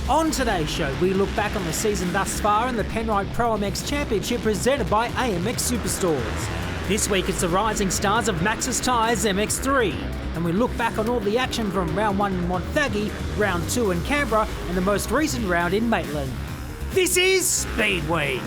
On today's show, we look back on the season thus far in the Penrite ProMX Championship presented by AMX Superstores. This week it's the rising stars of Macxis Tyres MX3, and we look back on all the action from round 1 in Wonthaggi, round 2 in Canberra, and the most recent round in Maitland. This is Speedweek.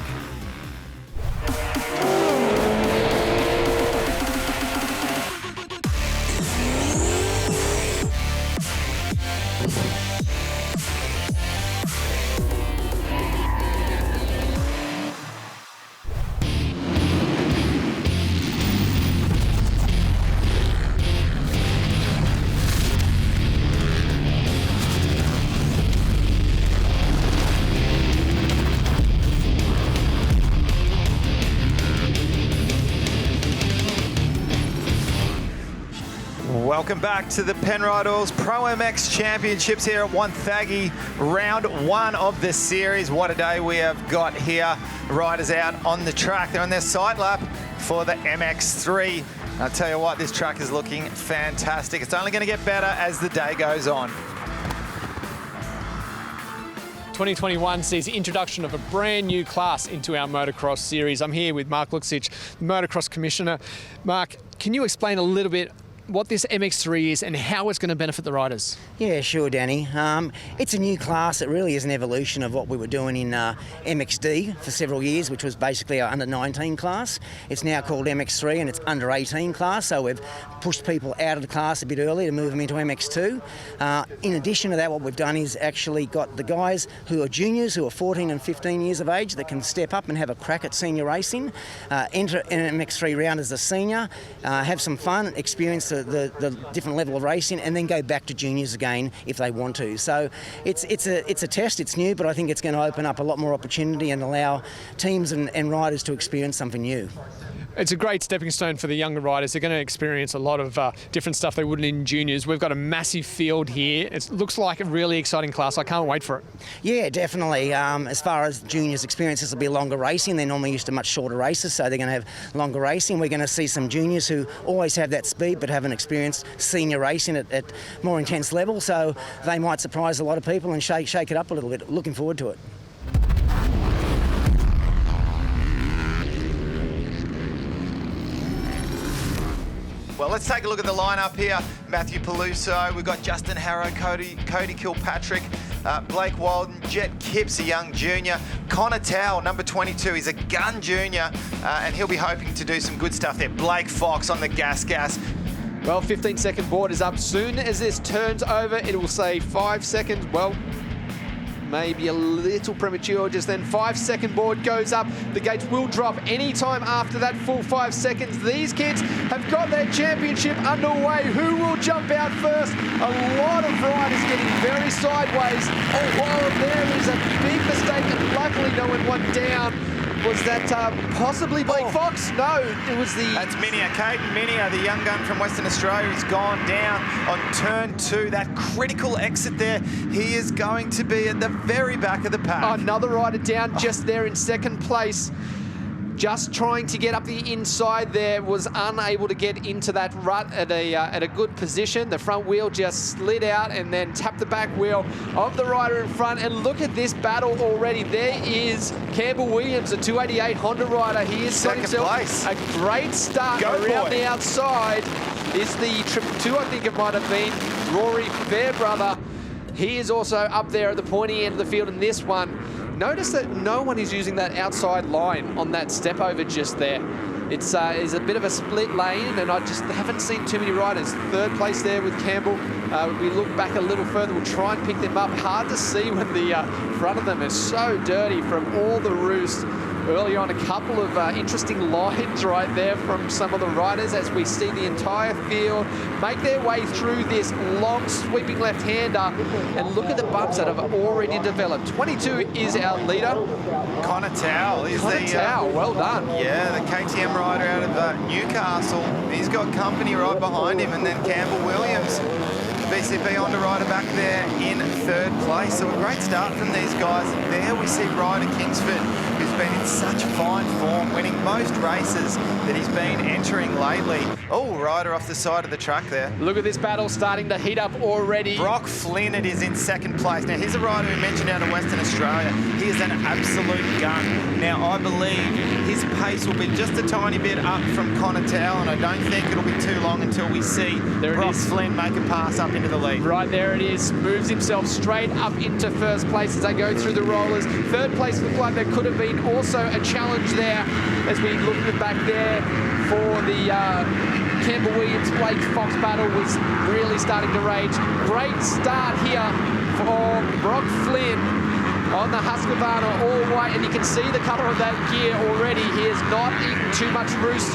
Welcome back to the Penrite ProMX Championships here at Wonthaggi, round 1 of the series. What a day we have got here. Riders out on the track. They're on their sight lap for the MX3. I'll tell you what, this track is looking fantastic. It's only going to get better as the day goes on. 2021 sees the introduction of a brand new class into our motocross series. I'm here with Mark Luxich, the Motocross Commissioner. Mark, can you explain a little bit what this MX3 is and how it's going to benefit the riders? Yeah, sure, Danny. It's a new class. It really is an evolution of what we were doing in MXD for several years, which was basically our under-19 class. It's now called MX3 and it's under-18 class, so we've pushed people out of the class a bit early to move them into MX2. In addition to that, what we've done is actually got the guys who are juniors, who are 14 and 15 years of age, that can step up and have a crack at senior racing, enter an MX3 round as a senior, have some fun, experience the different level of racing, and then go back to juniors again if they want to. So it's a test. It's new, but I think it's going to open up a lot more opportunity and allow teams and riders to experience something new. It's a great stepping stone for the younger riders. They're going to experience a lot of different stuff they wouldn't in juniors. We've got a massive field here. It looks like a really exciting class. I can't wait for it. Yeah, definitely. As far as juniors' experience, this will be longer racing. They're normally used to much shorter races, so they're going to have longer racing. We're going to see some juniors who always have that speed but haven't experienced senior racing at more intense level, so they might surprise a lot of people and shake it up a little bit. Looking forward to it. Well, let's take a look at the lineup here. Matthew Peluso, we've got Justin Harrow, Cody Kilpatrick, Blake Walden, Jet Kipps, a young junior, Connor Towell, number 22, he's a gun junior, and he'll be hoping to do some good stuff there. Blake Fox on the gas. Well, 15-second board is up. Soon as this turns over, it will say 5 seconds. Well, maybe a little premature just then. 5-second board goes up. The gates will drop anytime after that full 5 seconds. These kids have got their championship underway. Who will jump out first? A lot of riders getting very sideways. Oh, while there is a big mistake, and luckily no one went down. Was that possibly Blake Fox? No, it was the... That's Minia, Caden Minia, the young gun from Western Australia, who's gone down on turn 2. That critical exit there, he is going to be at the very back of the pack. Another rider down just there in second place. Just trying to get up the inside there, was unable to get into that rut at a good position. The front wheel just slid out and then tapped the back wheel of the rider in front. And look at this battle already. There is Campbell Williams, a 288 Honda rider. He has got himself a great start around the outside. Is the triple 2, I think it might have been, Rory Fairbrother. He is also up there at the pointy end of the field in this one. Notice that no one is using that outside line on that step over just there. It's a bit of a split lane, and I just haven't seen too many riders. Third place there with Campbell. We look back a little further, we'll try and pick them up. Hard to see when the front of them is so dirty from all the roost. Early on, a couple of interesting lines right there from some of the riders as we see the entire field make their way through this long sweeping left-hander, and look at the bumps that have already developed. 22 is our leader. Connor Towell is well done. Yeah, the KTM rider out of Newcastle. He's got company right behind him, and then Campbell Williams. VCP Honda rider back there in third place. So a great start from these guys. There we see Ryder Kingsford, who's been in such fine form, winning most races that he's been entering lately. Oh, Ryder off the side of the track there. Look at this battle starting to heat up already. Brock Flynn, it is in second place. Now, here's a rider we mentioned out of Western Australia. He is an absolute gun. Now, I believe his pace will be just a tiny bit up from Connor Towell, and I don't think it'll be too long until we see Brock Flynn make a pass up into the lead. Right there it is. Moves himself straight up into first place as they go through the rollers. Third place looked like there could have been also a challenge there as we looked at back there for the Campbell Williams-Blake Fox battle was really starting to rage. Great start here for Brock Flynn on the Husqvarna all white, and you can see the colour of that gear already. He has not eaten too much roost.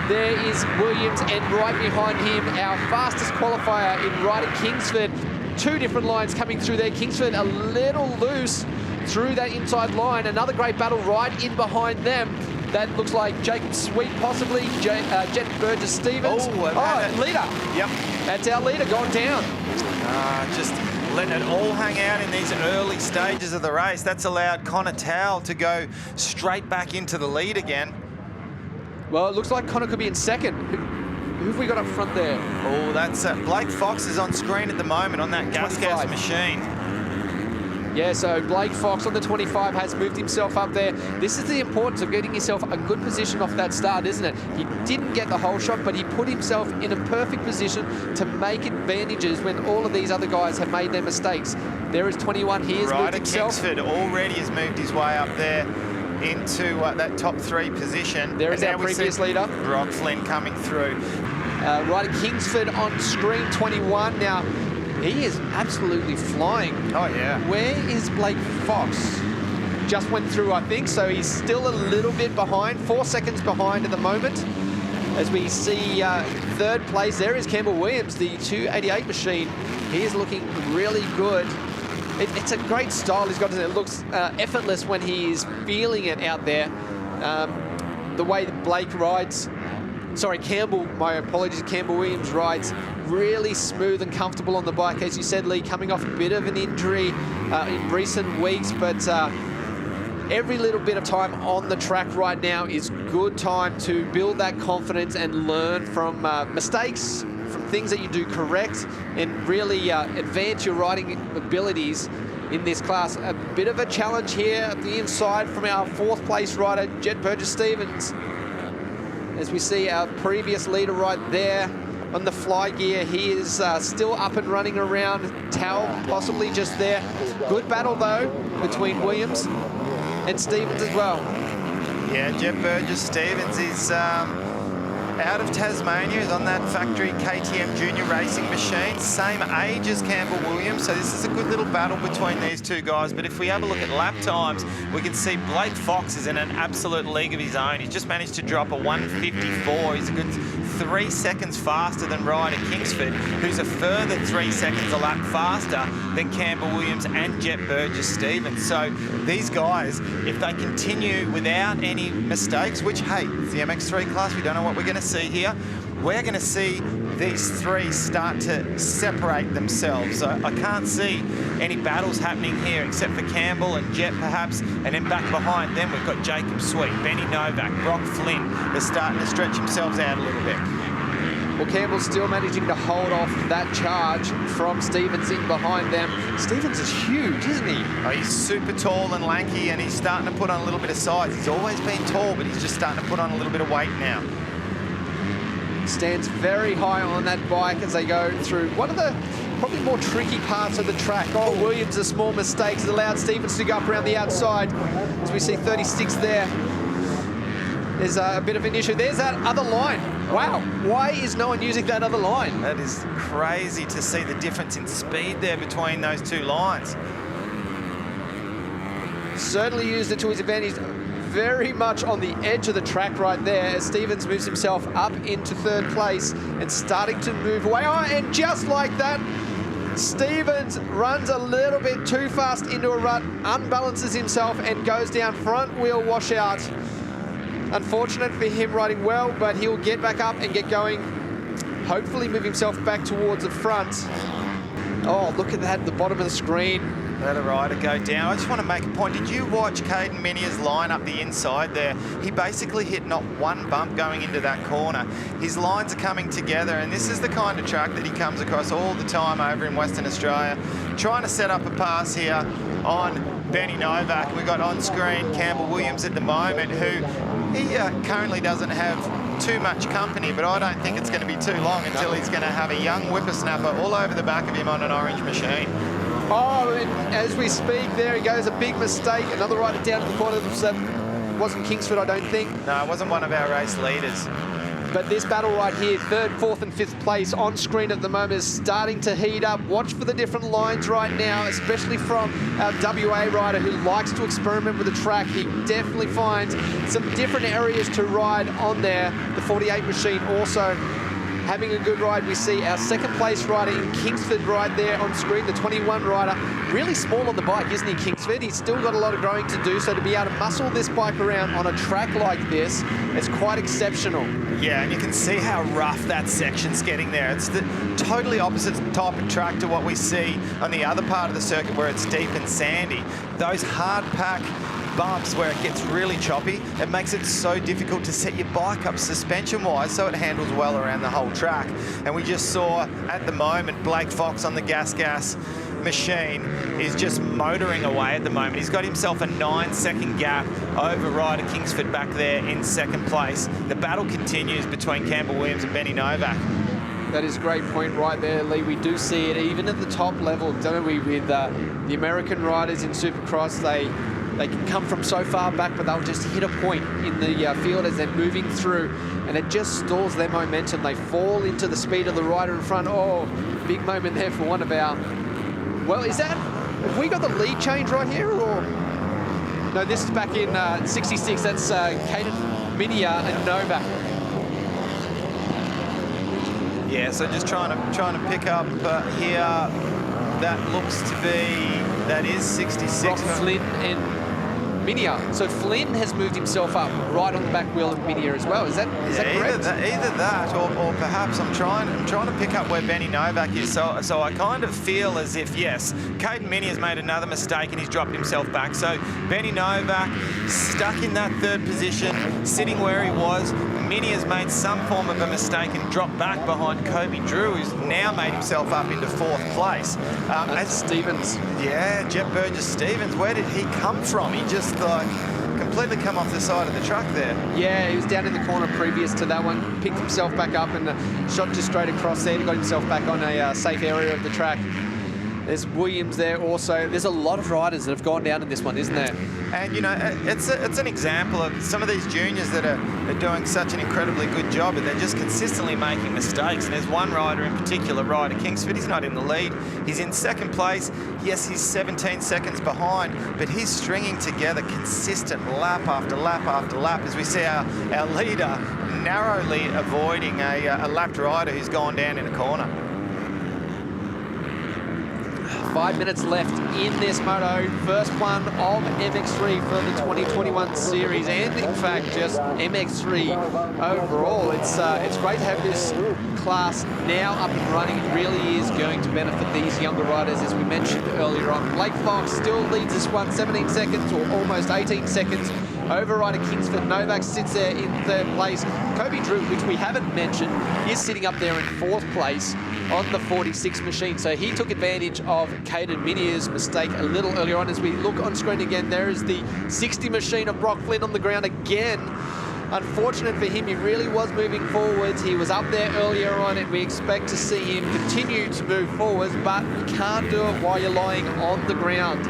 There is Williams, and right behind him, our fastest qualifier in Ryder Kingsford. Two different lines coming through there. Kingsford a little loose through that inside line. Another great battle right in behind them. That looks like Jacob Sweet, possibly. Jet Burgess-Stevens. Leader. Yep. That's our leader gone down. Just letting it all hang out in these early stages of the race. That's allowed Connor Towell to go straight back into the lead again. Well, it looks like Connor could be in second. Who have we got up front there? Oh, that's Blake Fox is on screen at the moment on that gas machine. Yeah, so Blake Fox on the 25 has moved himself up there. This is the importance of getting yourself a good position off that start, isn't it? He didn't get the whole shot, but he put himself in a perfect position to make advantages when all of these other guys have made their mistakes. There is 21. He has moved himself. Kingsford already has moved his way up there into that top 3 position. There is our previous leader. Brock Flynn coming through. Ryder Kingsford on screen 21. Now, he is absolutely flying. Oh, yeah. Where is Blake Fox? Just went through, I think, so he's still a little bit behind, 4 seconds behind at the moment. As we see third place, there is Campbell Williams, the 288 machine. He is looking really good. It's a great style he's got. It looks effortless when he is feeling it out there. The way that Blake rides, Campbell, my apologies, Campbell Williams rides really smooth and comfortable on the bike. As you said, Lee, coming off a bit of an injury in recent weeks, but every little bit of time on the track right now is good time to build that confidence and learn from mistakes, from things that you do correct, and really advance your riding abilities in this class. A bit of a challenge here at the inside from our 4th place rider, Jet Burgess-Stevens. As we see our previous leader right there on the fly gear, he is still up and running around. Towell possibly just there. Good battle though between Williams and Stevens as well. Yeah, Jet Burgess-Stevens is out of Tasmania. He's on that factory KTM Junior racing machine. Same age as Campbell Williams, so this is a good little battle between these two guys. But if we have a look at lap times, we can see Blake Fox is in an absolute league of his own. He's just managed to drop a 1:54. He's a good 3 seconds faster than Ryder Kingsford, who's a further 3 seconds a lap faster than Campbell Williams and Jet Burgess-Stevens. So these guys, if they continue without any mistakes, which, hey, it's the MX3 class, we don't know what we're going to see here, we're going to see these three start to separate themselves. So I can't see any battles happening here except for Campbell and Jet perhaps, and then back behind them we've got Jacob Sweet, Benny Novak, Brock Flynn. They're starting to stretch themselves out a little bit. Well, Campbell's still managing to hold off that charge from Stevens in behind them. Stevens is huge, isn't he? Oh, he's super tall and lanky, and he's starting to put on a little bit of size. He's always been tall, but he's just starting to put on a little bit of weight now. Stands very high on that bike as they go through one of the probably more tricky parts of the track. Oh, Williams, a small mistake has allowed Stevens to go up around the outside. As we see 36 there. There's a bit of an issue. There's that other line. Wow, why is no one using that other line? That is crazy to see the difference in speed there between those two lines. Certainly used it to his advantage. Very much on the edge of the track right there as Stevens moves himself up into third place and starting to move away. Oh, and just like that, Stevens runs a little bit too fast into a rut, unbalances himself and goes down front wheel washout. Unfortunate for him riding well, but he'll get back up and get going. Hopefully move himself back towards the front. Oh, look at that at the bottom of the screen. Let a rider go down. I just want to make a point. Did you watch Caden Minier's line up the inside there? He basically hit not one bump going into that corner. His lines are coming together, and this is the kind of track that he comes across all the time over in Western Australia. Trying to set up a pass here on Benny Novak. We've got on screen Campbell Williams at the moment, who he currently doesn't have too much company, but I don't think it's going to be too long until he's going to have a young whippersnapper all over the back of him on an orange machine. Oh, and as we speak, there he goes, a big mistake. Another rider down to the corner. Wasn't Kingsford, I don't think. No, it wasn't one of our race leaders. But this battle right here, 3rd, 4th and 5th place on screen at the moment, is starting to heat up. Watch for the different lines right now, especially from our WA rider who likes to experiment with the track. He definitely finds some different areas to ride on there. The 48 machine also having a good ride. We see our 2nd place rider in Kingsford right there on screen, the 21 rider. Really small on the bike, isn't he, Kingsford? He's still got a lot of growing to do, so to be able to muscle this bike around on a track like this, it's quite exceptional. Yeah, and you can see how rough that section's getting there. It's the totally opposite type of track to what we see on the other part of the circuit where it's deep and sandy. Those hard pack bumps where it gets really choppy, it makes it so difficult to set your bike up suspension-wise so it handles well around the whole track. And we just saw at the moment Blake Fox on the gas machine is just motoring away at the moment. He's got himself a 9-second gap over rider Kingsford back there in 2nd place. The battle continues between Campbell Williams and Benny Novak. That is a great point right there, Lee. We do see it even at the top level, don't we, with the American riders in Supercross. They can come from so far back, but they'll just hit a point in the field as they're moving through, and it just stalls their momentum. They fall into the speed of the rider in front. Oh, big moment there for one of our... Well, have we got the lead change right here, or... No, this is back in 66. That's Caden Minier and Novak. Yeah, so just trying to pick up here. That looks to be... That is 66. Flynn and Minier. So Flynn has moved himself up right on the back wheel of Minier as well. Is that correct? Either that, or perhaps I'm trying to pick up where Benny Novak is. So I kind of feel as if, yes, Caden Minier's made another mistake and he's dropped himself back. So Benny Novak stuck in that 3rd position, sitting where he was. Minier's made some form of a mistake and dropped back behind Kobe Drew, who's now made himself up into 4th place. That's Stevens. Yeah, Jet Burgess Stevens. Where did he come from? He just completely come off the side of the truck there. Yeah, he was down in the corner previous to that one, picked himself back up and shot just straight across there. He got himself back on a safe area of the track. There's Williams there also. There's a lot of riders that have gone down in this one, isn't there? And, you know, it's an example of some of these juniors that are doing such an incredibly good job, but they're just consistently making mistakes. And there's one rider in particular, Ryder Kingsford. He's not in the lead. He's in 2nd place. Yes, he's 17 seconds behind, but he's stringing together consistent lap after lap after lap as we see our leader narrowly avoiding a lapped rider who's gone down in a corner. 5 minutes left in this moto. First one of MX3 for the 2021 series, and in fact, just MX3 overall. It's great to have this class now up and running. It really is going to benefit these younger riders, as we mentioned earlier on. Blake Fox still leads this one, 17 seconds or almost 18 seconds. Over rider Kingsford. Novak sits there in 3rd place. Kobe Drew, which we haven't mentioned, is sitting up there in 4th place on the 46 machine. So he took advantage of Caden Minier's mistake a little earlier on. As we look on screen again, there is the 60 machine of Brock Flynn on the ground again. Unfortunate for him, he really was moving forwards. He was up there earlier on, and we expect to see him continue to move forwards, but you can't do it while you're lying on the ground.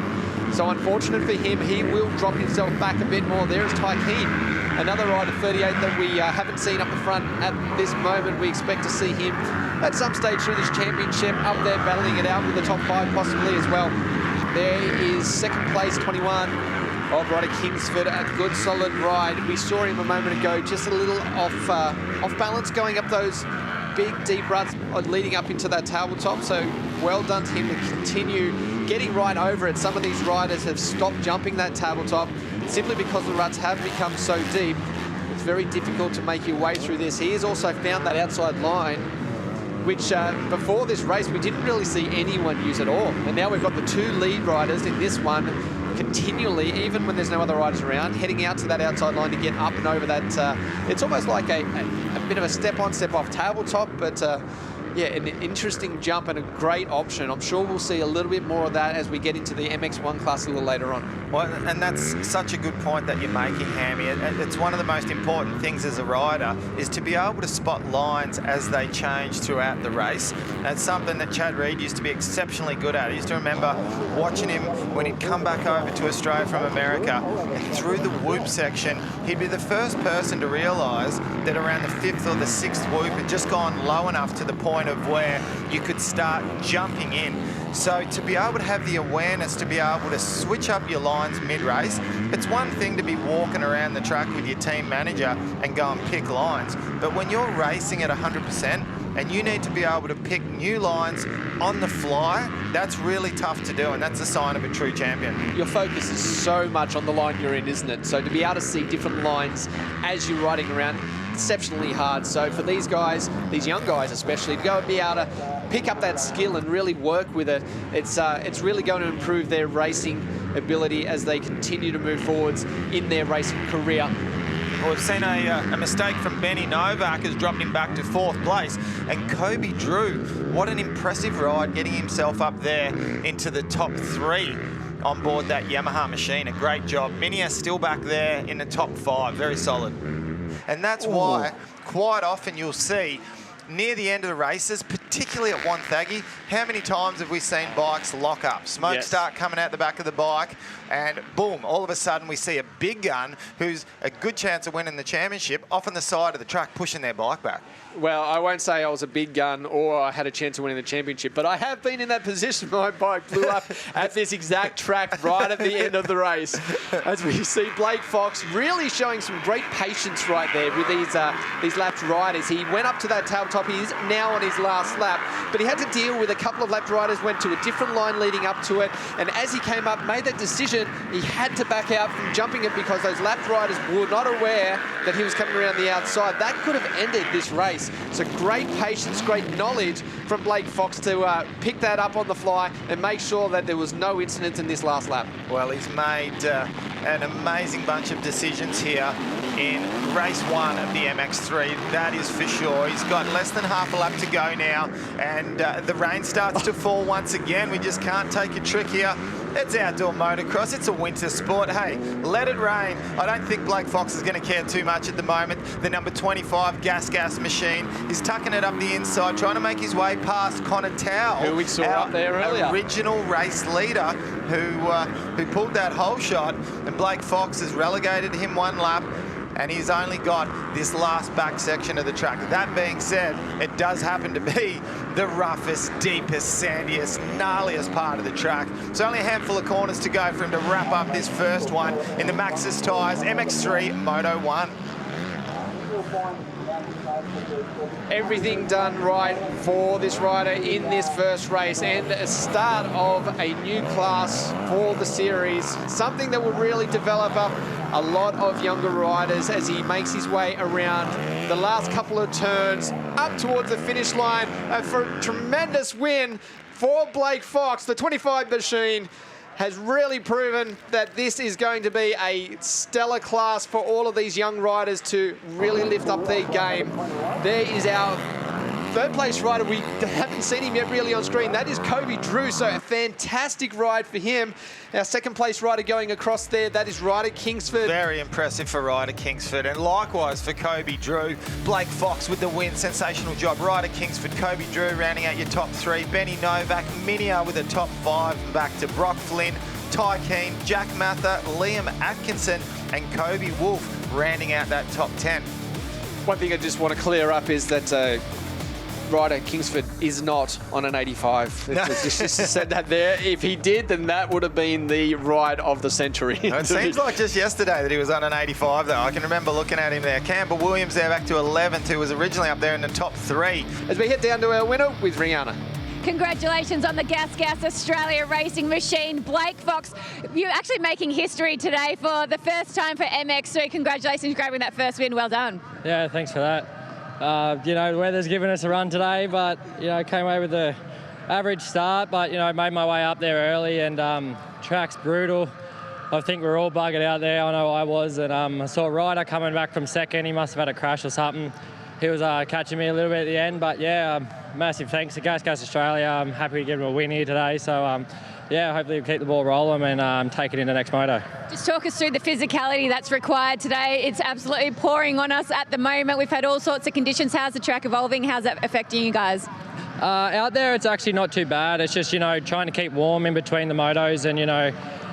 So unfortunate for him, he will drop himself back a bit more. There is Tykeem, another rider, 38, that we haven't seen up the front at this moment. We expect to see him at some stage through this championship up there battling it out with the top 5 possibly as well. There is 2nd place, 21, of rider Kingsford. A good solid ride. We saw him a moment ago, just a little off balance going up those big deep ruts leading up into that tabletop. So well done to him to continue getting right over it. Some of these riders have stopped jumping that tabletop simply because the ruts have become so deep. It's very difficult to make your way through this. He has also found that outside line. which before this race we didn't really see anyone use at all. And now we've got the 2 lead riders in this one continually, even when there's no other riders around, heading out to that outside line to get up and over that. It's almost like a bit of a step-on, step-off tabletop, but yeah, an interesting jump and a great option. I'm sure we'll see a little bit more of that as we get into the MX1 class a little later on. Well, and that's such a good point that you're making, Hammy. It's one of the most important things as a rider is to be able to spot lines as they change throughout the race. That's something that Chad Reed used to be exceptionally good at. I used to remember watching him when he'd come back over to Australia from America, and through the whoop section, he'd be the first person to realise that around the 5th or the 6th whoop had just gone low enough to the point of where you could start jumping in. So to be able to have the awareness to be able to switch up your lines mid-race, it's one thing to be walking around the track with your team manager and go and pick lines. But when you're racing at 100% and you need to be able to pick new lines on the fly, that's really tough to do, and that's a sign of a true champion. Your focus is so much on the line you're in, isn't it? So to be able to see different lines as you're riding around, exceptionally hard. So for these guys, these young guys especially, to go and be able to pick up that skill and really work with it, it's really going to improve their racing ability as they continue to move forwards in their racing career. Well, we've seen a mistake from Benny Novak has dropped him back to 4th place. And Kobe Drew, what an impressive ride, getting himself up there into the top 3 on board that Yamaha machine. A great job. Minia still back there in the top 5, very solid. And that's why quite often you'll see near the end of the races, particularly at Wonthaggi, how many times have we seen bikes lock up? Smoke start coming out the back of the bike, and boom, all of a sudden we see a big gun who's a good chance of winning the championship off on the side of the track pushing their bike back. Well, I won't say I was a big gun or I had a chance of winning the championship, but I have been in that position. My bike blew up at this exact track right at the end of the race. As we see Blake Fox really showing some great patience right there with these lapped riders. He went up to that tabletop. He is now on his last lap, but he had to deal with a couple of lapped riders, went to a different line leading up to it, and as he came up, made that decision, he had to back out from jumping it because those lapped riders were not aware that he was coming around the outside. That could have ended this race. So great patience, great knowledge from Blake Fox to pick that up on the fly and make sure that there was no incident in this last lap. Well, he's made an amazing bunch of decisions here in race 1 of the MX3, that is for sure. He's got less than half a lap to go now, and the rain starts to fall once again. We just can't take a trick here. It's outdoor motocross. It's a winter sport. Hey, let it rain. I don't think Blake Fox is going to care too much at the moment. The number 25 Gas machine is tucking it up the inside, trying to make his way past Connor Towell, who we saw up there earlier, original race leader who pulled that whole shot. And Blake Fox has relegated him 1 lap, and he's only got this last back section of the track. That being said, it does happen to be the roughest, deepest, sandiest, gnarliest part of the track. It's only a handful of corners to go for him to wrap up this first one in the Macxis Tyres MX3 Moto 1. Everything done right for this rider in this first race, and a start of a new class for the series. Something that will really develop up a lot of younger riders as he makes his way around the last couple of turns up towards the finish line. For a tremendous win for Blake Fox. The 25 machine has really proven that this is going to be a stellar class for all of these young riders to really lift up their game. There is our 3rd place rider. We haven't seen him yet really on screen. That is Kobe Drew, so a fantastic ride for him. Our 2nd place rider going across there, that is Ryder Kingsford. Very impressive for Ryder Kingsford, and likewise for Kobe Drew. Blake Fox with the win, sensational job. Ryder Kingsford, Kobe Drew rounding out your top 3. Benny Novak, Minia with a top 5, and back to Brock Flynn, Ty Keane, Jack Mather, Liam Atkinson, and Kobe Wolf rounding out that top 10. One thing I just want to clear up is that Ryder Kingsford is not on an 85. Just said that there. If he did, then that would have been the ride of the century. It seems like just yesterday that he was on an 85, though. I can remember looking at him there. Campbell Williams there back to 11th, who was originally up there in the top 3. As we head down to our winner with Rihanna. Congratulations on the Gas Australia racing machine, Blake Fox. You're actually making history today for the first time for MX3. Congratulations, grabbing that first win. Well done. Yeah, thanks for that. You know, the weather's given us a run today, but, you know, came away with the average start, but, you know, made my way up there early, and track's brutal. I think we're all buggered out there. I know I was, and I saw Ryder coming back from second. He must have had a crash or something. He was catching me a little bit at the end, but yeah, massive thanks to Gas Australia. I'm happy to give him a win here today. So yeah, hopefully we'll keep the ball rolling and take it into next moto. Just talk us through the physicality that's required today. It's absolutely pouring on us at the moment. We've had all sorts of conditions. How's the track evolving? How's that affecting you guys? Out there, it's actually not too bad. It's just, you know, trying to keep warm in between the motos and, you know,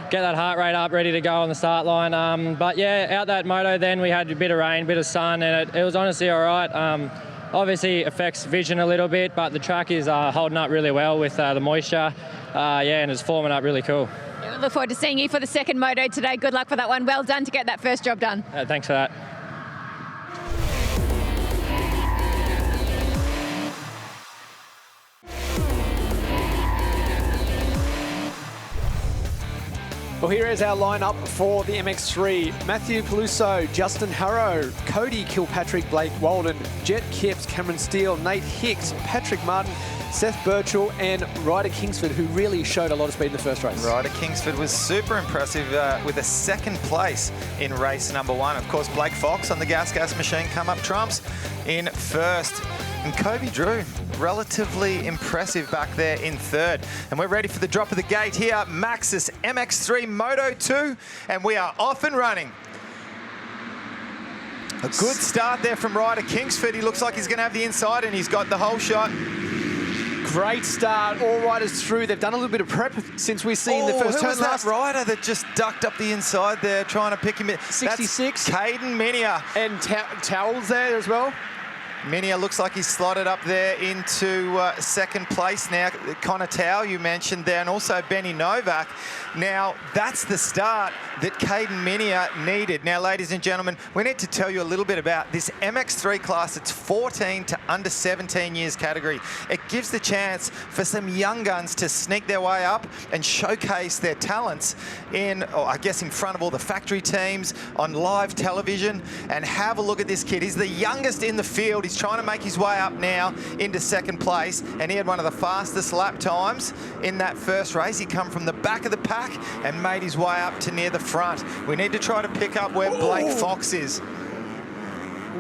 get that heart rate up, ready to go on the start line. But yeah, out that moto then we had a bit of rain, bit of sun, and it was honestly all right. Obviously affects vision a little bit, but the track is holding up really well with the moisture. Yeah, and it's forming up really cool. Yeah, we look forward to seeing you for the second moto today. Good luck for that one. Well done to get that first job done. Thanks for that. Well, here is our lineup for the MX3. Matthew Peluso, Justin Harrow, Cody Kilpatrick, Blake Walden, Jet Kipps, Cameron Steele, Nate Hicks, Patrick Martin, Seth Birchall, and Ryder Kingsford, who really showed a lot of speed in the first race. Ryder Kingsford was super impressive with a second place in race number 1. Of course, Blake Fox on the gas machine come up trumps in first. And Kobe Drew, relatively impressive back there in third. And we're ready for the drop of the gate here. Macxis MX3 Moto 2, and we are off and running. A good start there from Ryder Kingsford. He looks like he's going to have the inside, and he's got the whole shot. Great start, all riders through. They've done a little bit of prep since we've seen the first who turn was that rider that just ducked up the inside there trying to pick him? 66. That's Caden Minia. And Towels there as well. Minia looks like he's slotted up there into second place now. Connor Tao, you mentioned there, and also Benny Novak. Now, that's the start that Caden Minia needed. Now, ladies and gentlemen, we need to tell you a little bit about this MX3 class. It's 14 to under 17 years category. It gives the chance for some young guns to sneak their way up and showcase their talents in, I guess, in front of all the factory teams, on live television. And have a look at this kid. He's the youngest in the field. He's trying to make his way up now into second place, and he had one of the fastest lap times in that first race. He come from the back of the pack and made his way up to near the front. We need to try to pick up where Blake Fox is.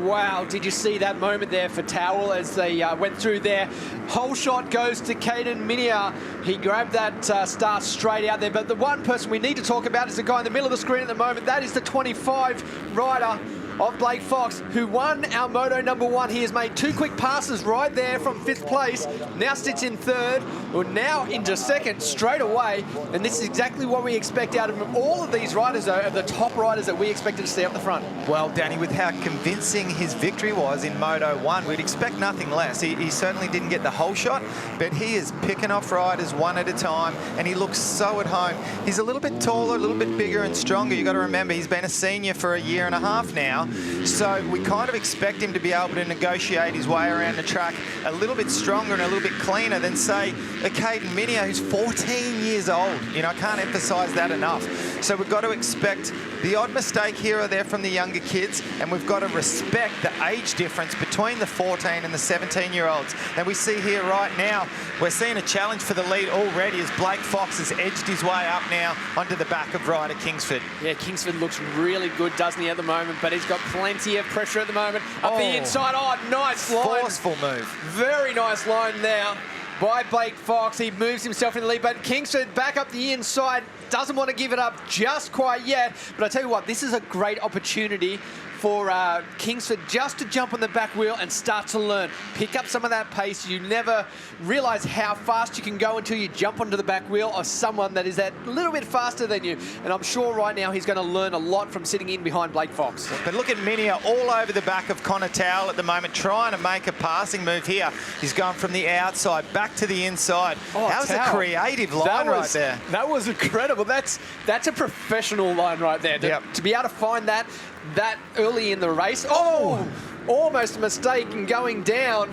Wow, did you see that moment there for Towel as they went through there? Whole shot goes to Caden Minia. He grabbed that start straight out there. But the one person we need to talk about is the guy in the middle of the screen at the moment. That is the 25 rider of Blake Fox, who won our Moto number 1. He has made 2 quick passes right there from 5th place. Now sits in 3rd. Well, now into 2nd straight away. And this is exactly what we expect out of him. All of these riders are the top riders that we expected to see up the front. Well, Danny, with how convincing his victory was in Moto 1, we'd expect nothing less. He certainly didn't get the whole shot, but he is picking off riders one at a time, and he looks so at home. He's a little bit taller, a little bit bigger and stronger. You've got to remember, he's been a senior for a year and a half now. So we kind of expect him to be able to negotiate his way around the track a little bit stronger and a little bit cleaner than, say, a Caden Minia, who's 14 years old. You know, I can't emphasise that enough. So we've got to expect the odd mistake here or there from the younger kids, and we've got to respect the age difference between the 14 and the 17-year-olds. And we see here right now, we're seeing a challenge for the lead already as Blake Fox has edged his way up now onto the back of Ryder Kingsford. Yeah, Kingsford looks really good, doesn't he, at the moment, but he's got plenty of pressure at the moment. Up the inside, nice line. Forceful move. Very nice line now by Blake Fox. He moves himself in the lead, but Kingsford back up the inside. Doesn't want to give it up just quite yet. But I tell you what, this is a great opportunity for Kingsford just to jump on the back wheel and start to learn. Pick up some of that pace. You never realise how fast you can go until you jump onto the back wheel of someone that is that little bit faster than you. And I'm sure right now he's going to learn a lot from sitting in behind Blake Fox. But look at Minia all over the back of Connor Towell at the moment, trying to make a passing move here. He's gone from the outside back to the inside. That was a creative line right there. That was incredible. That's a professional line right there. To be able to find that early in the race. Almost a mistake in going down.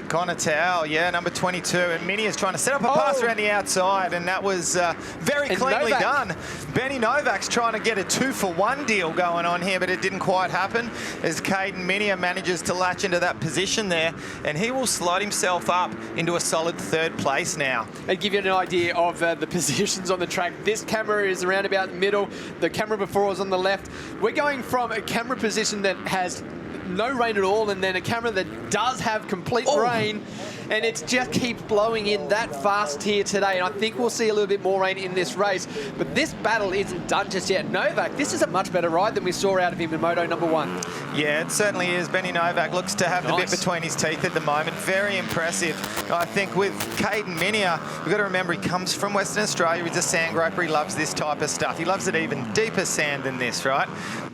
Connor Towell, yeah, number 22. And Minnie is trying to set up a pass around the outside, and that was very cleanly done. Benny Novak's trying to get a 2-for-1 deal going on here, but it didn't quite happen as Caden Minia manages to latch into that position there, and he will slot himself up into a solid 3rd place now. And give you an idea of the positions on the track. This camera is around about the middle. The camera before was on the left. We're going from a camera position that has no rain at all, and then a camera that does have complete rain, and it just keeps blowing in that fast here today. And I think we'll see a little bit more rain in this race, but this battle isn't done just yet. Novak, this is a much better ride than we saw out of him in Moto number 1. Yeah, it certainly is. Benny Novak looks to have the bit between his teeth at the moment. Very impressive. I think with Caden Minia, we've got to remember he comes from Western Australia. He's a sand groper. He loves this type of stuff. He loves it even deeper sand than this, right?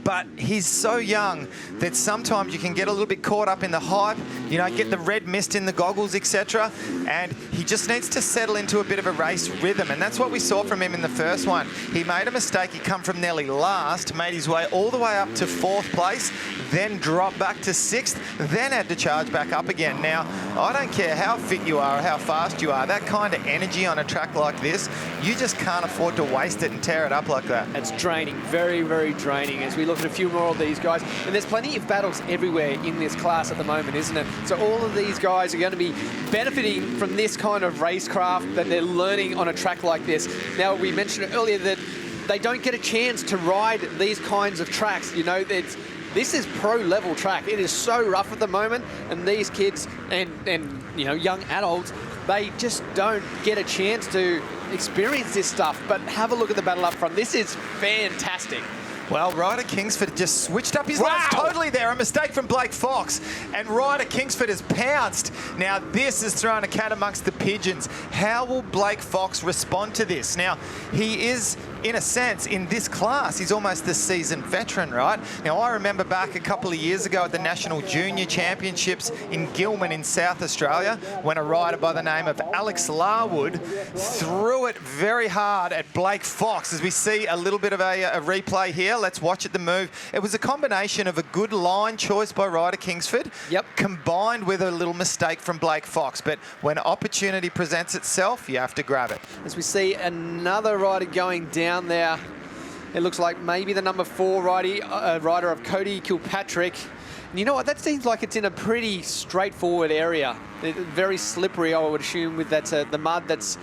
But he's so young that sometimes you can get a little bit caught up in the hype, you know, get the red mist in the goggles, etc. And he just needs to settle into a bit of a race rhythm. And that's what we saw from him in the first one. He made a mistake. He come from nearly last, made his way all the way up to 4th place, then dropped back to 6th, then had to charge back up again. Now, I don't care how fit you are or how fast you are, that kind of energy on a track like this, you just can't afford to waste it and tear it up like that. It's draining, very, very draining, as we look at a few more of these guys. And there's plenty of battles everywhere in this class at the moment, isn't it? So all of these guys are going to be benefiting from this kind of racecraft that they're learning on a track like this. Now, we mentioned earlier that they don't get a chance to ride these kinds of tracks. You know, this is pro-level track. It is so rough at the moment, and these kids and you know, young adults, they just don't get a chance to experience this stuff. But have a look at the battle up front. This is fantastic. Well, Ryder Kingsford just switched up his laps totally there. A mistake from Blake Fox. And Ryder Kingsford has pounced. Now, this has thrown a cat amongst the pigeons. How will Blake Fox respond to this? Now, he is, in a sense, in this class, he's almost the seasoned veteran, right? Now, I remember back a couple of years ago at the National Junior Championships in Gilman in South Australia, when a rider by the name of Alex Larwood threw it very hard at Blake Fox. As we see a little bit of a replay here, let's watch it, the move. It was a combination of a good line choice by Ryder Kingsford, combined with a little mistake from Blake Fox. But when opportunity presents itself, you have to grab it. As we see another rider going down there, it looks like maybe the number 4 rider of Cody Kilpatrick. And you know what? That seems like it's in a pretty straightforward area. Very slippery, I would assume, with that the mud that's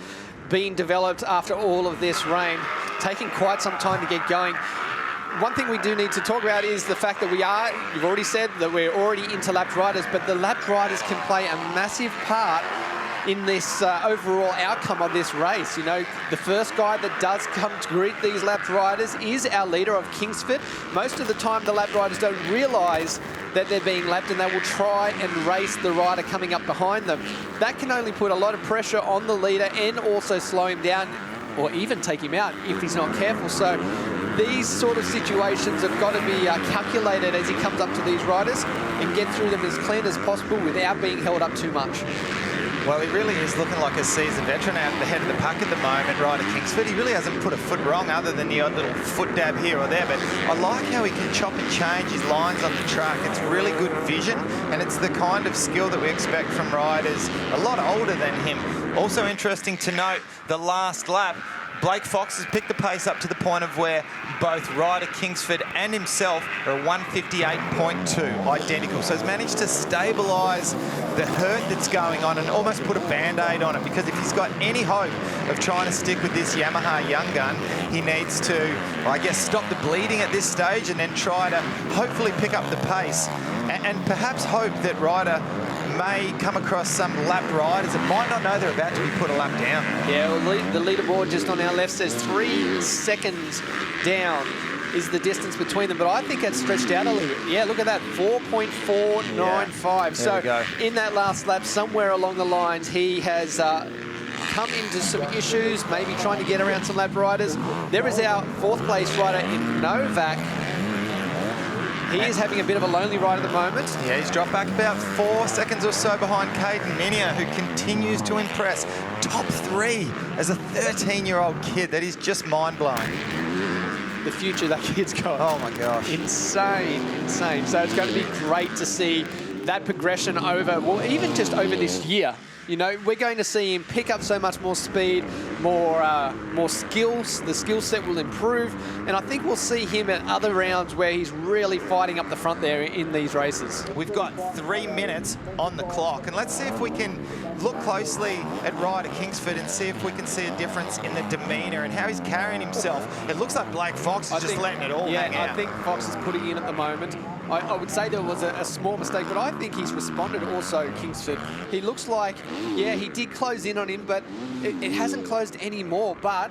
been developed after all of this rain, taking quite some time to get going. One thing we do need to talk about is the fact that you've already said that we're already into lapped riders, but the lapped riders can play a massive part in this overall outcome of this race. You know, the first guy that does come to greet these lapped riders is our leader of Kingsford. Most of the time, the lapped riders don't realise that they're being lapped, and they will try and race the rider coming up behind them. That can only put a lot of pressure on the leader and also slow him down, or even take him out if he's not careful. So these sort of situations have got to be calculated as he comes up to these riders and get through them as clean as possible without being held up too much. Well, he really is looking like a seasoned veteran out at the head of the pack at the moment, Ryder Kingsford. He really hasn't put a foot wrong other than the odd little foot dab here or there, but I like how he can chop and change his lines on the track. It's really good vision, and it's the kind of skill that we expect from riders a lot older than him. Also interesting to note, the last lap, Blake Fox has picked the pace up to the point of where both Ryder Kingsford and himself are 158.2, identical. So he's managed to stabilise the hurt that's going on and almost put a Band-Aid on it, because if he's got any hope of trying to stick with this Yamaha Young Gun, he needs to, I guess, stop the bleeding at this stage and then try to hopefully pick up the pace and perhaps hope that Ryder may come across some lapped riders that might not know they're about to be put a lap down. Yeah, well, the leaderboard just on our left says 3 seconds down is the distance between them, but I think it's stretched out a little bit. Yeah, look at that, 4.495. Yeah, so in that last lap, somewhere along the lines, he has come into some issues, maybe trying to get around some lap riders. There is our 4th place rider in Novak. He is having a bit of a lonely ride at the moment. Yeah, he's dropped back about 4 seconds or so behind Caden Minia, who continues to impress. Top 3 as a 13-year-old kid. That is just mind-blowing. The future that kid's got. Oh, my gosh. Insane, insane. So it's going to be great to see that progression over, well, even just over this year. You know, we're going to see him pick up so much more speed, more skills. The skill set will improve, and I think we'll see him at other rounds where he's really fighting up the front there in these races. We've got 3 minutes on the clock, and let's see if we can look closely at Ryder Kingsford and see if we can see a difference in the demeanour and how he's carrying himself. It looks like Blake Fox is just letting it all hang out. I think Fox is putting in at the moment. I would say there was a small mistake, but I think he's responded also, Kingsford. He looks like, yeah, he did close in on him, but it hasn't closed anymore. But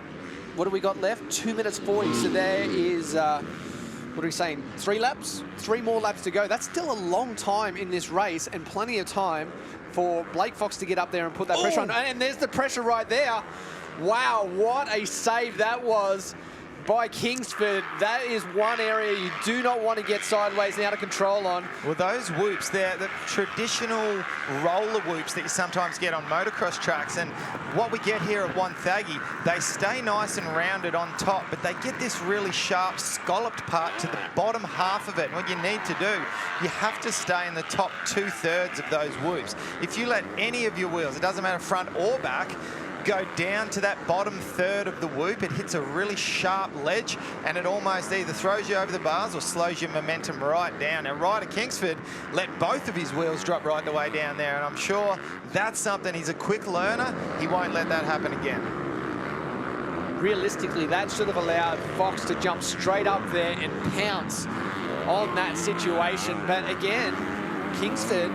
what do we got left? 2 minutes 40. So there is, what are we saying? 3 laps? 3 more laps to go. That's still a long time in this race and plenty of time for Blake Fox to get up there and put that pressure on. And there's the pressure right there. Wow, what a save that was by Kingsford. That is one area you do not want to get sideways and out of control on. Well, those whoops, they're the traditional roller whoops that you sometimes get on motocross tracks, and what we get here at Wonthaggi, they stay nice and rounded on top, but they get this really sharp scalloped part to the bottom half of it. And what you need to do, you have to stay in the top 2/3 of those whoops. If you let any of your wheels, it doesn't matter front or back, go down to that bottom third of the whoop, it hits a really sharp ledge and it almost either throws you over the bars or slows your momentum right down. Now, Ryder Kingsford let both of his wheels drop right the way down there, and I'm sure that's something, he's a quick learner, he won't let that happen again. Realistically, that should have allowed Fox to jump straight up there and pounce on that situation, but again, Kingsford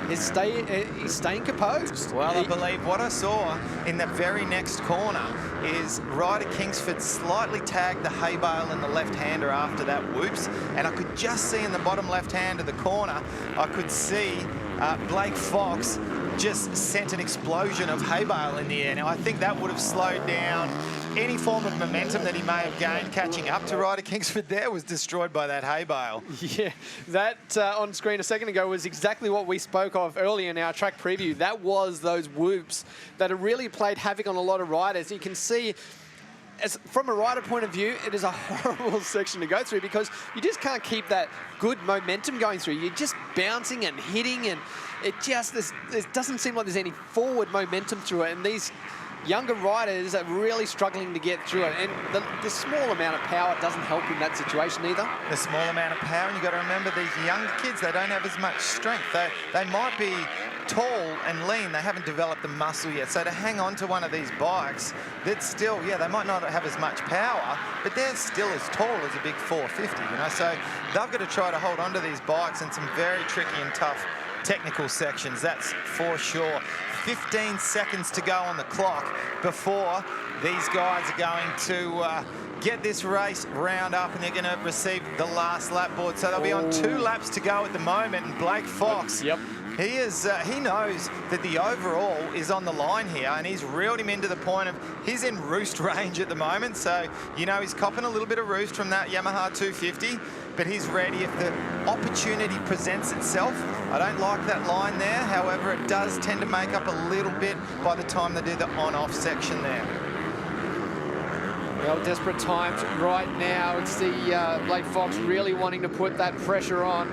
he's staying composed. Well, I believe what I saw in the very next corner is Ryder Kingsford slightly tagged the hay bale in the left-hander after that whoops, and I could just see in the bottom left-hand of the corner, I could see Blake Fox just sent an explosion of hay bale in the air. Now, I think that would have slowed down any form of momentum that he may have gained catching up to Ryder Kingsford there was destroyed by that hay bale. Yeah, that on screen a second ago was exactly what we spoke of earlier in our track preview. That was those whoops that have really played havoc on a lot of riders. You can see, from a rider point of view, it is a horrible section to go through because you just can't keep that good momentum going through. You're just bouncing and hitting, and it just it doesn't seem like there's any forward momentum through it. And these younger riders are really struggling to get through it, and the small amount of power doesn't help in that situation either. The small amount of power, and you've got to remember these younger kids, they don't have as much strength. They might be tall and lean, they haven't developed the muscle yet. So to hang on to one of these bikes, that's still, yeah, they might not have as much power, but they're still as tall as a big 450, you know. So they've got to try to hold on to these bikes in some very tricky and tough technical sections, that's for sure. 15 seconds to go on the clock before these guys are going to get this race round up, and they're going to receive the last lap board. So they'll be on 2 laps to go at the moment, and Blake Fox, he knows that the overall is on the line here, and he's reeled him into the point of he's in roost range at the moment. So, you know, he's copping a little bit of roost from that Yamaha 250, but he's ready if the opportunity presents itself. I don't like that line there. However, it does tend to make up a little bit by the time they do the on-off section there. Well, desperate times right now. It's the Blake Fox really wanting to put that pressure on.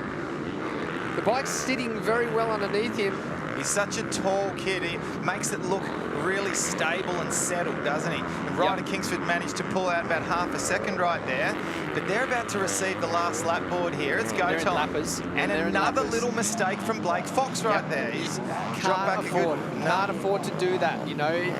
The bike's sitting very well underneath him. He's such a tall kid. He makes it look really stable and settled, doesn't he? And Ryder Kingsford managed to pull out about half a second right there. But they're about to receive the last lap board here. It's go time. And another little mistake from Blake Fox right there. He's dropped back can't afford to do that, you know.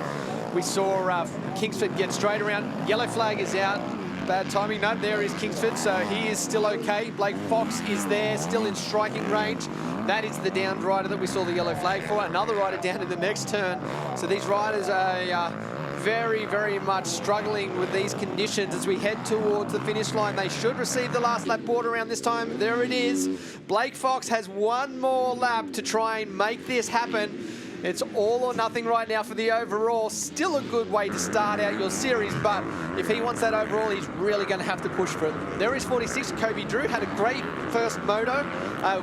We saw Kingsford get straight around. Yellow flag is out. Bad timing. No, there is Kingsford, so he is still okay. Blake Fox is there, still in striking range. That is the downed rider that we saw the yellow flag for. Another rider down in the next turn. So these riders are very, very much struggling with these conditions as we head towards the finish line. They should receive the last lap board around this time. There it is. Blake Fox has one more lap to try and make this happen. It's all or nothing right now for the overall. Still a good way to start out your series, but if he wants that overall, he's really going to have to push for it. There is 46. Kobe Drew had a great first moto.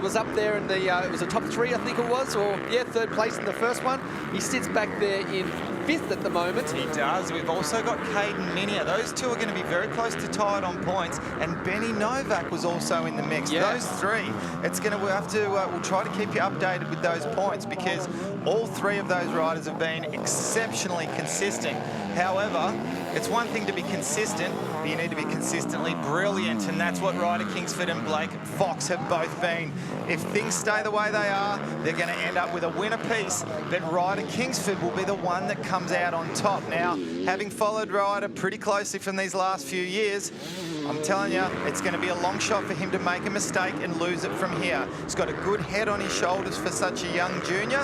Was up there in the, it was a top 3, I think it was, or yeah, 3rd place in the first one. He sits back there in 5th at the moment. He does. We've also got Caden Minia. Those two are going to be very close to tied on points, and Benny Novak was also in the mix. Yeah. Those three, we'll try to keep you updated with those points, because all three of those riders have been exceptionally consistent. However, it's one thing to be consistent, but you need to be consistently brilliant, and that's what Ryder Kingsford and Blake Fox have both been. If things stay the way they are, they're going to end up with a win apiece, but Ryder Kingsford will be the one that comes out on top. Now, having followed Ryder pretty closely from these last few years, I'm telling you, it's going to be a long shot for him to make a mistake and lose it from here. He's got a good head on his shoulders for such a young junior,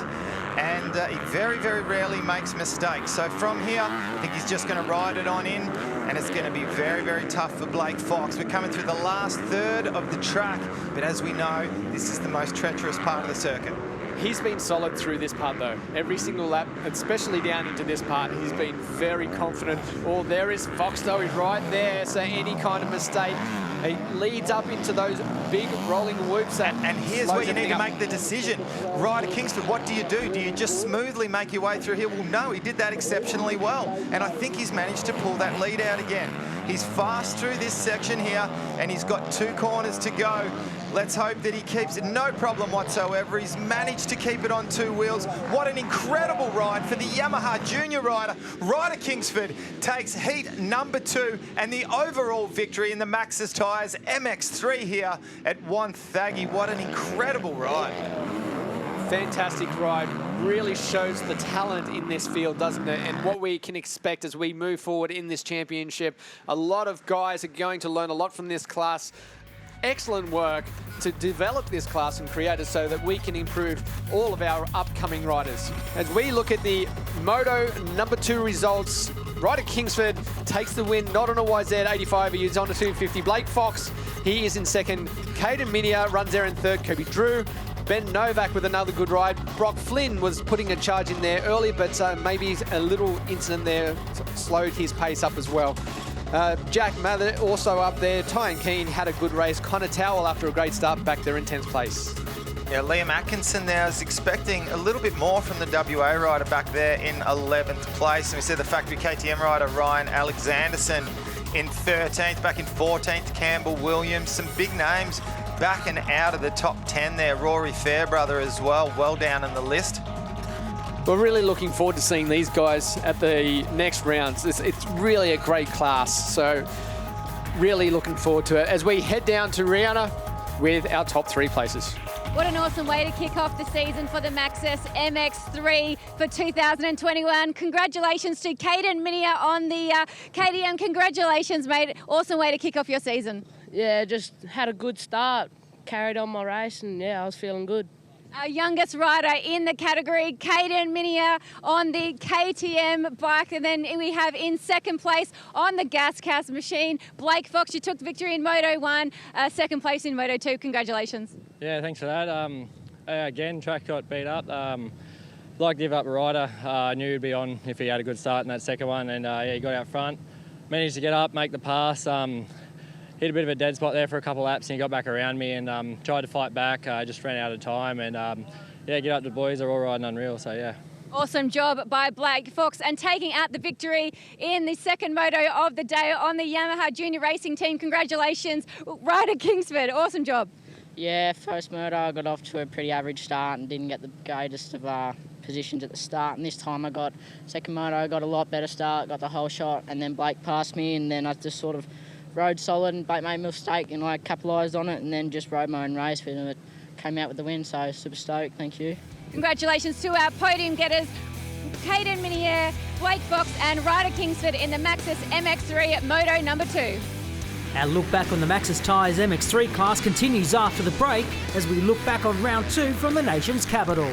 and he very, very rarely makes mistakes. So from here, I think he's just going to ride it on in, and it's going to be very, very tough for Blake Fox. We're coming through the last third of the track, but as we know, this is the most treacherous part of the circuit. He's been solid through this part, though. Every single lap, especially down into this part, he's been very confident. Oh, there is Fox, though. He's right there, so any kind of mistake, he leads up into those big rolling whoops. And here's where you need to make the decision. Ryder Kingsford, what do? Do you just smoothly make your way through here? Well, no, he did that exceptionally well. And I think he's managed to pull that lead out again. He's fast through this section here, and he's got 2 corners to go. Let's hope that he keeps it, no problem whatsoever. He's managed to keep it on 2 wheels. What an incredible ride for the Yamaha junior rider. Ryder Kingsford takes heat number 2 and the overall victory in the Macxis Tyres MX3 here at Wonthaggi. What an incredible ride. Fantastic ride. Really shows the talent in this field, doesn't it? And what we can expect as we move forward in this championship. A lot of guys are going to learn a lot from this class. Excellent work to develop this class and create it so that we can improve all of our upcoming riders. As we look at the Moto number 2 results, Ryder Kingsford takes the win, not on a YZ85, he is on a 250. Blake Fox, he is in second. Caden Minia runs there in third. Kobe Drew. Ben Novak with another good ride. Brock Flynn was putting a charge in there early, but maybe a little incident there slowed his pace up as well. Jack Mather also up there. Tyan Keane had a good race. Connor Towell, after a great start, back there in 10th place. Yeah, Liam Atkinson now is expecting a little bit more from the WA rider back there in 11th place. And we see the factory KTM rider Ryan Alexanderson in 13th. Back in 14th, Campbell Williams. Some big names back and out of the top 10 there. Rory Fairbrother as well down in the list. We're really looking forward to seeing these guys at the next rounds. It's really a great class, so really looking forward to it as we head down to Rihanna with our top 3 places. What an awesome way to kick off the season for the Macxis MX3 for 2021. Congratulations to Caden Minia on the KTM. Congratulations, mate. Awesome way to kick off your season. Yeah, just had a good start, carried on my race, and yeah, I was feeling good. Our youngest rider in the category, Caden Minia on the KTM bike. And then we have in second place on the gas cast machine, Blake Fox. You took the victory in Moto 1, second place in Moto 2. Congratulations. Yeah, thanks for that. Again, track got beat up. Like to give up a rider. I knew he'd be on if he had a good start in that second one. And yeah, he got out front, managed to get up, make the pass. Hit a bit of a dead spot there for a couple of laps, and he got back around me and tried to fight back. Just ran out of time, and yeah, get up to the boys. They're all riding unreal, so yeah. Awesome job by Blake Fox, and taking out the victory in the second moto of the day on the Yamaha Junior Racing Team. Congratulations, Ryder Kingsford. Awesome job. Yeah, first moto I got off to a pretty average start and didn't get the greatest of positions at the start. And this time I got second moto, I got a lot better start, got the whole shot, and then Blake passed me, and then I just sort of rode solid and made a mistake and I capitalised on it, and then just rode my own race and it came out with the win, so super stoked, thank you. Congratulations to our podium getters, Caden Minia, Blake Fox and Ryder Kingsford in the Macxis MX3 at Moto number 2. Our look back on the Macxis Tyres MX3 class continues after the break as we look back on round 2 from the nation's capital.